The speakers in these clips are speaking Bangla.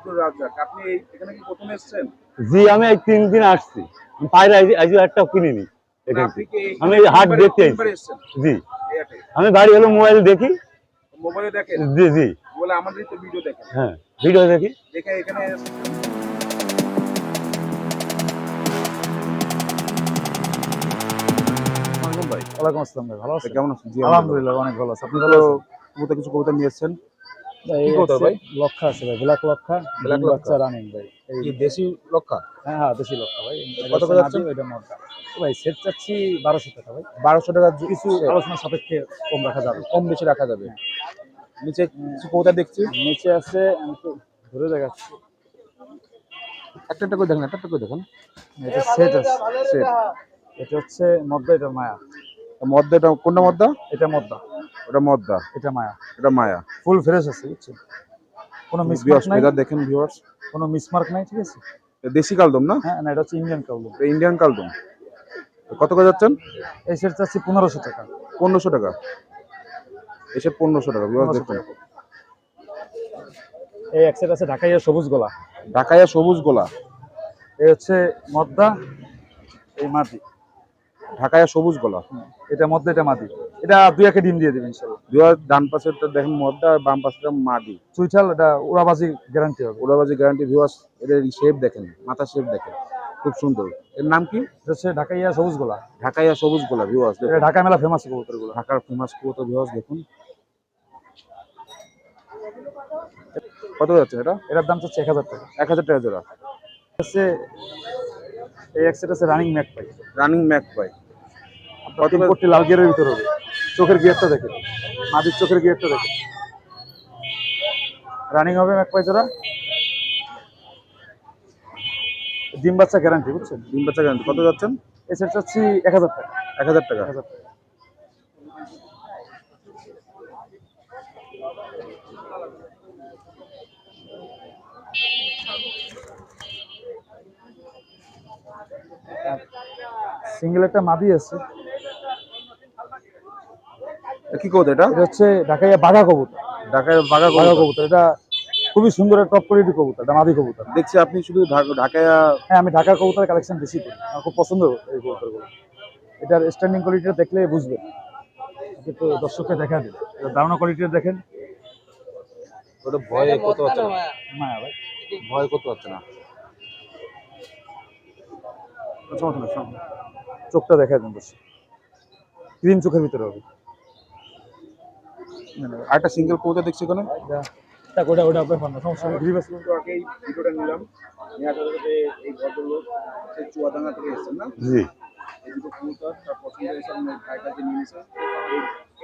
আব্দুর রাজ্জাক, আপনি এখানে কি প্রথম এসেছেন? জি, আমি এই 3 দিন আসছি। বাইরে আজ একটা কিনিনি। আপনি কি আমি হাট দেখতে এসেছেন? জি, এই হাটে আমি বাড়ি হলো মোবাইল দেখি। মোবাইলে দেখেন? জি জি, বলে আমাদেরই তো ভিডিও দেখেন। হ্যাঁ ভিডিও দেখি। দেখে এখানে এসেছেন। ভাই ওয়ালাইকুম আসসালাম ভাই, ভালো আছেন? কেমন আছেন? জি আলহামদুলিল্লাহ অনেক ভালো আছি। আপনি ভালো তো আছেন? কবুতর কিছু কবুতর নিয়ে এসেছেন। ভাই কি কবুতর ভাই? লক্ষা আছে ভাই, ব্ল্যাক লক্ষা, ব্ল্যাক ডিম বাচ্চা লক্ষা? রানিং ভাই। এই কি দেশি লক্ষা? হ্যাঁ হ্যাঁ, দেশি লক্ষা ভাই। কত করে যাচ্ছেন? ওইটা মোটা ভাই, সেট চাচ্ছি 1200 টাকা ভাই। 1200 টাকা কিছু set। আলোচনা সাপেক্ষে কম রাখা যাবে। কম বেশি রাখা যাবে। নিচে কিছু কবুতর দেখছি। নিচে আছে, আমি তো ধরে দেখাচ্ছি। একটা একটা করে দেখেন, একটা একটা করে দেখেন। এটা সেট আছে। সেট। এটা হচ্ছে মদ্দা, এটা মায়া। মদ্দা, এটা কোনটা মদ্দা? এটা মদ্দা, ওটা মদ্দা, এটা মায়া। এটা মায়া। ফুল ফ্রেশ আছে বুঝছেন, কোনো মিসমার্ক ভিউয়ার্স নাই, ফেদার দেখেন ভিউয়ার্স। কোনো মিসমার্ক নাই, ঠিক আছে? দেশি কালদম না? হ্যাঁ না, এটা হচ্ছে ইন্ডিয়ান কাউলু। এটা ইন্ডিয়ান কালদম। কত করে যাচ্ছেন? এই সেট চাচ্ছি 1500 টাকা। 1500 টাকা। এসে 1500 টাকা ভিউয়ার্স 1500 দেখুন। টাকা। এই এক সেট আছে ঢাকাইয়া সবুজ গলা। ঢাকাইয়া সবুজ গোলা। এই হচ্ছে মদ্দা, এই মাদি। ঢাকাইয়া সবুজ গোলা। এটা মদ্দা, এটা মাদি। এটা দুই একে ডিম দিয়ে দিবে ইনশাআল্লাহ। ভিউয়ার্স ডান পাশেরটা দেখেন মদ্দা, আর বাম পাশেরটা মাদি। চুইঠাল, এটা উড়াবাজি গ্যারান্টি হবে। ওড়াবাজি গ্যারান্টি। ভিউয়ার্স এদের শেপ দেখেন, মাথা শেপ দেখেন, খুব সুন্দর। এর নাম কি? এটা হচ্ছে ঢাকাইয়া সবুজ গলা। ঢাকাইয়া সবুজ গোলা। ভিউয়ার্স এটা দেখুন, ঢাকা মেলা ফেমাস কবুতরগুলো। ঢাকার ফেমাস কবুতর। ভিউয়ার্স দেখুন কত যাচ্ছে এটা? এটার দাম হচ্ছে 1000 টাকা। 1000 টাকা জোড়া। হচ্ছে এই এক সেট আছে রানিং ম্যাক পাই। রানিং ম্যাক পাই। কত কোটি লাল গিয়ারের ভিতর হবে। চোখের গিয়ারটা দেখেন, মাদির চোখের গিয়ারটা দেখেন। রানিং হবে ম্যাক পাই জোড়া। ডিম বাচ্চা গ্যারান্টি বুঝছেন। ডিম বাচ্চা গ্যারান্টি। কত যাচ্ছেন? এই সেট চাচ্ছি 1000 টাকা। 1000 টাকা। 1000 টাকা। সিঙ্গেল একটা মাদি আছে। কি কবুতর এটা? এটা হচ্ছে ঢাকাইয়া বাঘা কবুতর। ঢাকায় বাঘা বাঘা কবুতর। কবুতর, এটা খুবই সুন্দর টপ কোয়ালিটি কবুতর, এটা মাদি কবুতর। দেখছি আপনি শুধু ঢাকায়া। হ্যাঁ, আমি ঢাকার কবুতরের কালেকশন বেশি করি, আমার খুব পছন্দ এই কবুতরগুলো। এটার স্ট্যান্ডিং কোয়ালিটিটা দেখলে বুঝবেন, আপনি তো দর্শককে দেখা দিন। এটার দারুণ কোয়ালিটিটা দেখেন। ওটা ভয় কত হচ্ছে না? মায়া ভাই, ভয় কত হচ্ছে না? সমস্যা না, সমস্যা না। চোখটা দেখা দেন দর্শক, গ্রিন চোখের ভিতরে হবে। আরেকটা সিঙ্গেল কবুতর দেখছি ওখানে। ওটা ওটা আপনার ফান্ডা সমস্যা নেই। গ্রিবাস কিন্তু আগেই ভিডিওটা নিলাম। নেওয়ার সাথে এই ভদ্রলোক সে চুয়াডাঙ্গা থেকে এসেছেন না? জি, এই দুটো কবুতর তার পছন্দ হয়েছে, আপনার ভাইটা যে নিয়েছে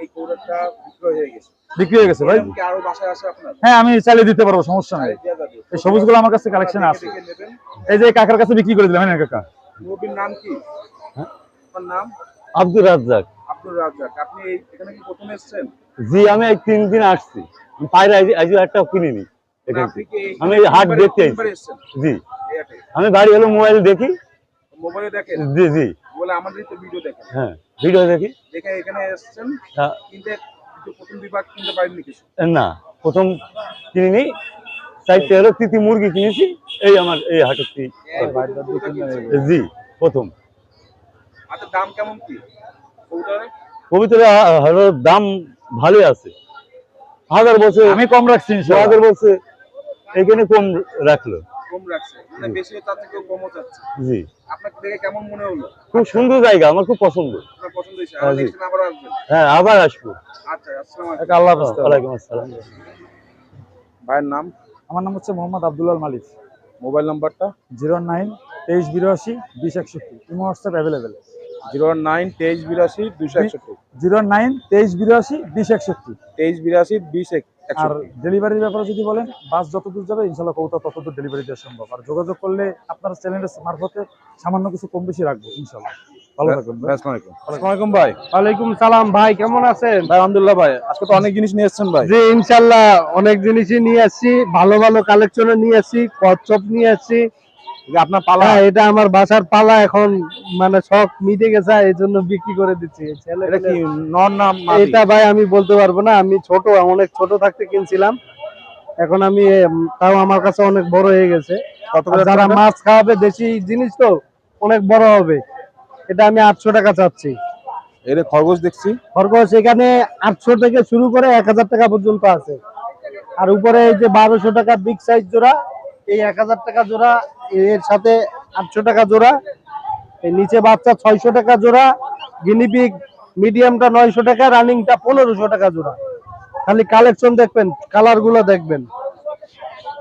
এই কবুতরটা বিক্রয় হয়ে গেছে। বিক্রি হয়ে গেছে ভাই। এরকম কি আরো বাসায় আছে আপনার? হ্যাঁ, আমি চালিয়ে দিতে পারবো, সমস্যা নাই। দেয়া যাবে। এই সবুজগুলো আমার কাছে কালেকশনে আছে। দেখে নেবেন। এই যে কাকার কাছে বিক্রি করে দিলাম, হ্যাঁ কাকা। মুরব্বির নাম কি? হ্যাঁ? আপনার নাম? আব্দুর রাজ্জাক। আব্দুর রাজ্জাক। আপনি এখানে কি প্রথম এসেছেন? জি, আমি এই 3 দিন আসছি। বাইরে আজ একটা কিনিনি। আপনি কি আমি হাট দেখতে এসেছেন? জি, এই হাটে আমি বাড়ি হলো মোবাইল দেখি। মোবাইলে দেখেন? জি জি, বলে আমাদেরই তো ভিডিও দেখেন। হ্যাঁ ভিডিও দেখি। দেখে এখানে এসেছেন হ্যাঁ, কিনতে, কিন্তু প্রথম বিভাগ কিনতে পারেননি কিছু? না প্রথম কিনিনি। চাইতে হলো তিতি মুরগি কিনেছি, এই আমার এই হাটের জি প্রথম। আচ্ছা, দাম কেমন কি কবুতরের? কবিতার হলো দাম ভালোই আছে। 1000 বলছে, আমি কম রাখছি 2000 বলছে, এখানে কম রাখলো। কম রাখছে, মানে বেশিও চাচ্ছে, কেউ কমও চাচ্ছে। জি, আপনাকে দেখে কেমন মনে হলো? খুব সুন্দর জায়গা, আমার খুব পছন্দ। আপনার পছন্দ হয়েছে? হ্যাঁ, আর জি। নেক্সট আবার আসবেন? হ্যাঁ, আবার আসবো। আচ্ছা, আসসালামু আলাইকুম। আল্লাহ হাফেজ। ওয়ালাইকুম আসসালাম। ভাইয়ের নাম? আমার নাম হচ্ছে মোহাম্মদ আব্দুল্লাহ মালিক। মোবাইল নাম্বারটা? 09 2382 2061। Imo WhatsApp available. 09 2382 261। 09 2382 2061। 2382 2061। আর ডেলিভারির ব্যাপারে যদি বলেন, বাস যত দূর যাবে ইনশাল্লাহ কবুতর তত দূর ডেলিভারি দেওয়া সম্ভব। আর যোগাযোগ করলে আপনার চ্যানেলের মারফতে সামান্য কিছু কম বেশি রাখবো ইনশাল্লাহ। ভালো থাকবেন ভাই। আসসালামু আলাইকুম। আসসালামু আলাইকুম ভাই। ওয়ালাইকুম সালাম ভাই, কেমন আছেন? ভাই আলহামদুলিল্লাহ ভাই, আজকে তো অনেক জিনিস নিয়ে এসেছেন ভাই। জি ইনশাল্লাহ অনেক জিনিসই নিয়ে আসছি, ভালো ভালো কালেকশনও নিয়ে আসছি, কচ্ছপ নিয়ে আসছি। আপনার পালা? হ্যাঁ, এটা আমার বাসার পালা, এখন মানে শখ মিটে গেছে, এই জন্য বিক্রি করে দিচ্ছি। এটা কি নর না মাদি? এটা ভাই আমি বলতে পারবো না, আমি ছোট, অনেক ছোট থাকতে কিনছিলাম। এখন আমি তাও আমার কাছে অনেক বড় হয়ে গেছে। কত আর করে যারা যাচ্ছে মাছ খাওয়াবে দেশি জিনিস তো অনেক বড় হবে, এটা আমি 800 টাকা চাচ্ছি। এর খরগোশ দেখছি খরগোশ এখানে 800 থেকে শুরু করে 1000 টাকা পর্যন্ত আছে। আর উপরে এই যে 1200 টাকা বিগ সাইজ জোড়া, এই 1000 টাকা জোড়া, এর সাথে 800 টাকা জোড়া, এই নিচে বাচ্চা 600 টাকা জোড়া, গিনিপিগ মিডিয়ামটা 900 টাকা, রানিংটা 1500 টাকা জোড়া। খালি কালেকশন দেখবেন, কালার গুলো দেখবেন।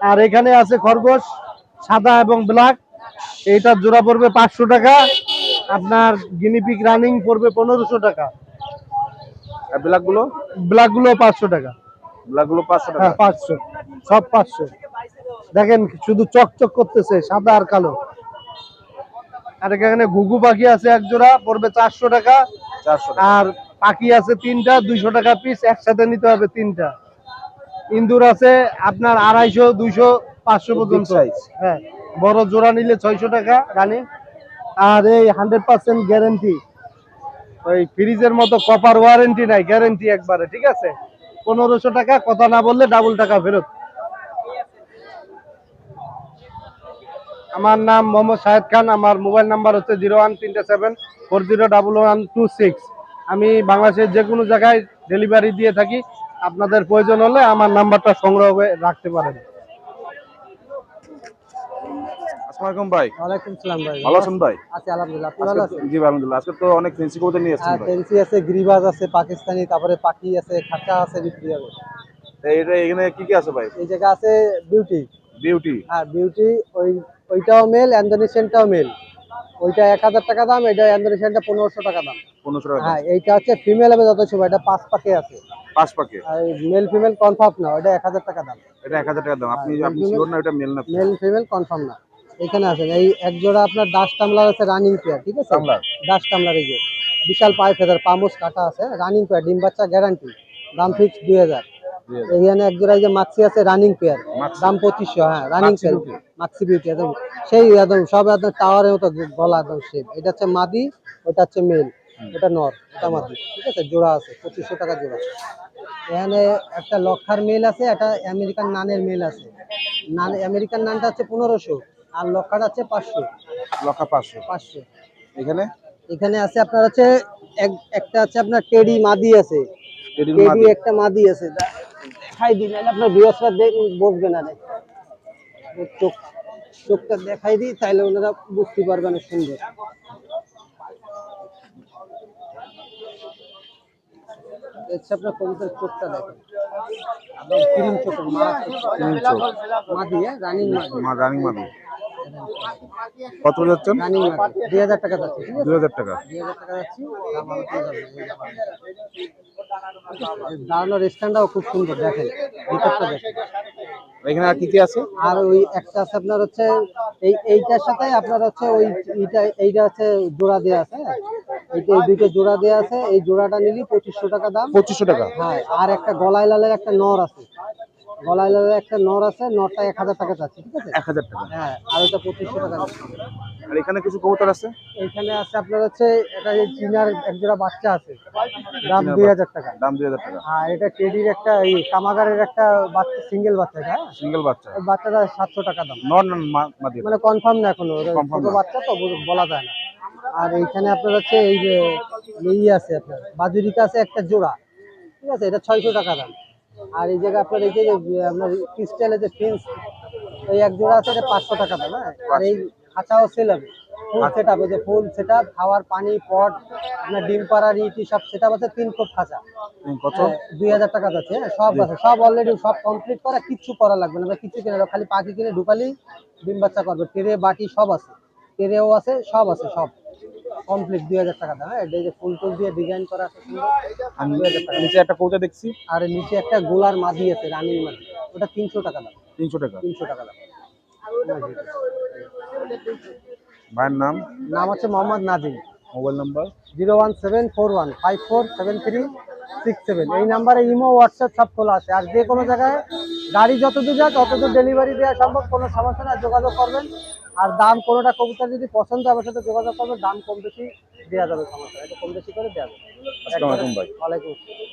আর এখানে আছে খরগোশ সাদা এবং ব্ল্যাক, এইটার জোড়া পড়বে 500 টাকা। আপনার গিনিপিগ রানিং পড়বে 1500 টাকা। আর ব্ল্যাক গুলো? ব্ল্যাক গুলো 500 টাকা। ব্ল্যাক গুলো 500 টাকা। হ্যাঁ 500, সব 500। দেখেন শুধু চকচক করতেছে সাদা আর কালো। আর এখানে ঘুঘু পাখি আছে এক জোড়া, পড়বে 400 টাকা। 400 টাকা। আর পাখি আছে 3টা, 200 টাকা পিস, একসাথে নিতে হবে 3টা। ইন্দুর আছে আপনার 250, 200, 500 পর্যন্ত। হ্যাঁ, বড় জোড়া নিলে 600 টাকা রানি। আর এই 100% গ্যারান্টি, ওই ফ্রিজের মতো কপার ওয়ারেন্টি নাই, গ্যারান্টি একবারে, ঠিক আছে? 1500 টাকা, কথা না বললে ডাবল টাকা ফেরত। আমার নাম মোহাম্মদ শাহেদ খান। আমার মোবাইল নাম্বার হচ্ছে 0137401401126। আমি বাংলাদেশের যে কোনো জায়গায় ডেলিভারি দিয়ে থাকি। আপনাদের প্রয়োজন হলে আমার নাম্বারটা সংগ্রহ করে রাখতে পারেন। আসসালামু আলাইকুম ভাই। ওয়ালাইকুম সালাম ভাই। ভালো আছেন ভাই? আছি আলহামদুলিল্লাহ। আপনি ভালো আজকে আছেন? জি ভাই, আলহামদুলিল্লাহ। আজকে তো অনেক ফেন্সি কবুতর নিয়ে এসেছেন হ্যাঁ, ভাই। ফেন্সি আছে, গ্রিবাজ আছে, পাকিস্তানি, তারপরে পাখি আছে, খাঁচা আছে, বিক্রি হবে। তো এটা এখানে কি কি আছে ভাই? এই জায়গা আছে বিউটি। বিউটি। হ্যাঁ, বিউটি ওইটাও মেল, ইন্দোনেশিয়ানটাও মেল। ওইটা 1000 টাকা দাম, এটা ইন্দোনেশিয়ানটা 1500 টাকা দাম। 1500 টাকা। হ্যাঁ, এইটা হচ্ছে ফিমেল হবে যত সময়, এটা 5 পাখি আছে। 5 পাকে। আর মেল ফিমেল কনফার্ম না, ওটা 1000 টাকা দাম। এটা 1000 টাকা দাম। আপনি হ্যাঁ, আপনি শিওর না এটা মেল না? মেল ফিমেল কনফার্ম না। এখানে আছে এই এক জোড়া আপনার ডাস টামলার আছে, রানিং পেয়ার, ঠিক আছে? টামলার? ডাস টামলার, এই যে বিশাল পায়ে ফেদার, পামোস কাটা আছে, রানিং পেয়ার, ডিম বাচ্চা গ্যারান্টি, দাম ফিক্স 2000। এইখানে এক জোড়া এই যে মাক্সি আছে, রানিং পেয়ার, দাম 2500। হ্যাঁ, রানিং পেয়ার, মাক্সি বিউটি, একদম সেই একদম সব একদম টাওয়ারের মতো গলা, একদম শেপ। এটা হচ্ছে মাদি, ওটা হচ্ছে মেল, এটা নর, এটা মাদি, ঠিক আছে? জোড়া আছে 2500 টাকা জোড়া। এখানে একটা লক্ষার মেল আছে, একটা আমেরিকান নানের মেল আছে। আমেরিকান নানটা হচ্ছে 1500, আর লক্ষাটা হচ্ছে 500। লক্ষ 500। 500। এখানে এখানে আছে আপনার হচ্ছে একটা আছে আপনার টেডি মাদি আছে, টেডির টেডি মাদি। একটা মাদি আছে। দেখাই দিই, নাহলে আপনার বৃহস্পতি বসবে না রে। চোখটা দেখাই দিই, তাইলে ওনারা বুঝতে পারবে না সুন্দর। হচ্ছে আপনার কবুতরের চোখটা দেখেন, একদম ক্রিম চোখের, মাদি, রানিং মাদি। রানিং মাদি। কত যাচ্ছেন? রানিং মাদি 2000 টাকা যাচ্ছে, ঠিক আছে? 2000 টাকা। 2000 টাকা যাচ্ছে, দাম আলোচনা যাবে। দাঁড়ানোর স্ট্যান্ডটাও খুব সুন্দর, দেখেন ভিতরটা দেখেন। এখানে আর কি কি আছে? আর ওই একটা আছে আপনার হচ্ছে এইটার সাথে আপনার হচ্ছে এইটা হচ্ছে জোড়া দেওয়া আছে। এই দুইটা জোড়া দেওয়া আছে, এই জোড়াটা নিলি 2500 টাকা দাম। 2500 টাকা। হ্যাঁ, আর একটা গলায় লালের একটা নর আছে, গলায় লালের একটা নর আছে, নরটা 1000 টাকা যাচ্ছে, ঠিক আছে? 1000 টাকা। হ্যাঁ, আর ওটা 2500 টাকা যাচ্ছে। আর এখানে কিছু কবুতর আছে? এখানে আছে আপনার হচ্ছে এটা চীনার এক জোড়া বাচ্চা আছে, দাম 2000 টাকা। দাম 2000 টাকা। আর এটা টেডির একটা এই কামাগারের একটা বাচ্চা, সিঙ্গেল বাচ্চা, হ্যাঁ সিঙ্গেল বাচ্চা। ওই বাচ্চাটা 700 টাকা দাম। নর না মাদি? মানে কনফার্ম না এখনো, ওটা Confirm ছোট না। বাচ্চা তো বলা যায় না। আর এইখানে আপনার হচ্ছে এই যে আছে আপনার বাজুরিকা আছে একটা জোড়া, ঠিক আছে? এটা 600 টাকা দাম। আর এই জায়গায় আপনার এই যে আপনার ক্রিস্টালের যে ফেন্স, এই এক জোড়া আছে, এটা 500 টাকা দাম। হ্যাঁ, আর এই খাঁচাও সেল হবে, ফুল সেট আপ, যে ফুল সেট আপ, খাওয়ার পানি, পট, আপনার ডিম পাড়ার ইটি সব সেট আপ আছে, 3 কোপ খাঁচা। কত? 2000 টাকা যাচ্ছে। হ্যাঁ, সব আছে, সব অলরেডি সব কমপ্লিট করা, কিচ্ছু করা লাগবে না, কিছু কিনে দাও, খালি পাখি কিনে ঢুকালি ডিম বাচ্চা করবে। ট্রে বাটি সব আছে, ট্রেও আছে, সব আছে, সব কমপ্লিট 2000 টাকা দাম। হ্যাঁ, এটা এই যে ফুল টুল দিয়ে ডিজাইন করা আছে সুন্দর, 2000 টাকা। নিচে একটা কবুতর দেখছি। আর নিচে একটা গোলার মাদি আছে, রানিং মাদি, ওটা 300 টাকা দাম। 300 টাকা। 300 টাকা দাম। ভাইয়ের নাম? নাম হচ্ছে মোহাম্মদ নাজিম। Mobile number? 01741547367। এই নাম্বারে ইমো, হোয়াটসঅ্যাপ সব খোলা আছে। আর যে কোনো জায়গায় গাড়ি যতদূর যায় ততদূর ডেলিভারি দেওয়া সম্ভব, কোনো সমস্যা না, যোগাযোগ করবেন। আর দাম কোনোটা কবুতর যদি পছন্দ হয় আমার সাথে যোগাযোগ করবেন, দাম কম বেশি দেওয়া যাবে, সমস্যা, এটা কম বেশি করে দেওয়া যাবে। আসসালামু আলাইকুম ভাই। ওয়ালাইকুম আসসালাম।